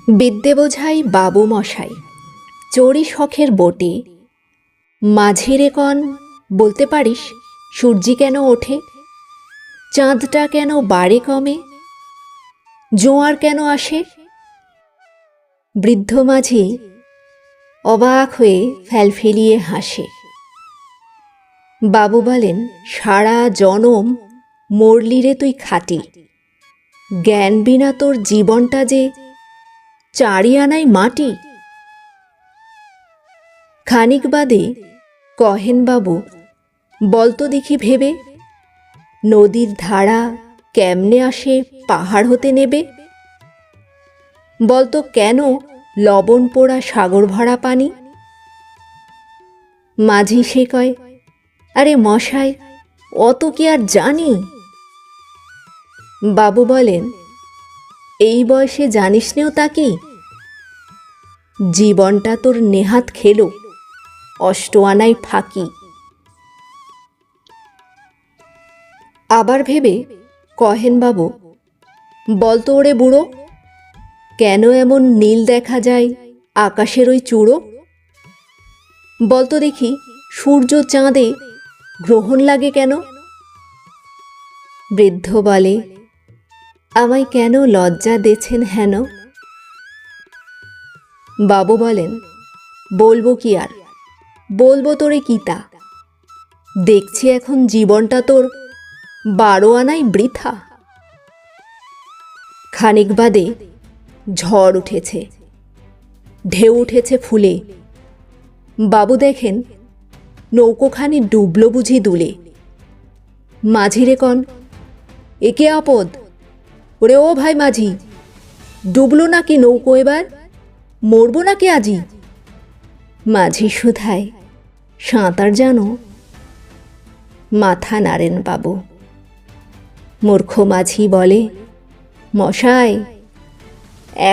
বিদ্যে বোঝাই বাবু মশাই চড়ি শখের বটে। মাঝি রে কন বলতে পারিস সূর্যি কেন ওঠে? চাঁদটা কেন বাড়ে কমে? জোয়ার কেন আসে? বৃদ্ধ মাঝি অবাক হয়ে ফেলফেলিয়ে হাসে। বাবু বলেন, সারা জনম মরলি রে তুই খাটি, জ্ঞান বিনা তোর জীবনটা যে চারি আনাই মাটি। খানিক বাদে কহেন, বাবু বলতো দেখি ভেবে, নদীর ধারা কেমনে আসে পাহাড় হতে নেবে? বলতো কেন লবণ পোড়া সাগর ভরা পানি? মাঝি সে কয়, আরে মশাই অত কি আর জানি? বাবু বলেন, এই বয়সে জানিস নেও তা কি? জীবনটা তোর নেহাত খেলো অষ্ট আনাই ফাঁকি। আবার ভেবে কহেন, বাবু বলতো ওরে বুড়ো, কেন এমন নীল দেখা যায় আকাশের ওই চূড়ো? বলতো দেখি সূর্য চাঁদে গ্রহণ লাগে কেন? বৃদ্ধ বলে, আমায় কেন লজ্জা দেছেন হেন? বাবু বলেন, বলবো কি আর, বলবো তোরে কিতা, দেখছি এখন জীবনটা তোর 12 আনাই বৃথা। খানিক বাদে ঝড় উঠেছে, ঢেউ উঠেছে ফুলে। বাবু দেখেন নৌকোখানি ডুবলো বুঝি দুলে। মাঝিরে কন, একে আপদ, ওরে ও ভাই মাঝি, ডুবলো নাকি নৌকো এবার, মরবো নাকি আজি? মাঝি শুধায়, সাঁতার জানো? মাথা নাড়েন বাবু। মূর্খ মাঝি বলে, মশাই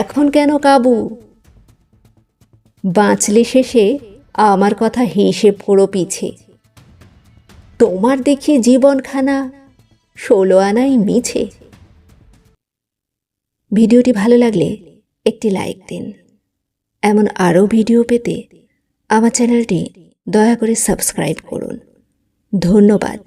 এখন কেন কাবু? বাঁচলে শেষে আমার কথা হিসেব করো পিছে, তোমার দেখি জীবনখানা 16 আনাই মিছে। ভিডিওটি ভালো লাগলে একটি লাইক দিন। এমন আরও ভিডিও পেতে আমার চ্যানেলটি দয়া করে সাবস্ক্রাইব করুন। ধন্যবাদ।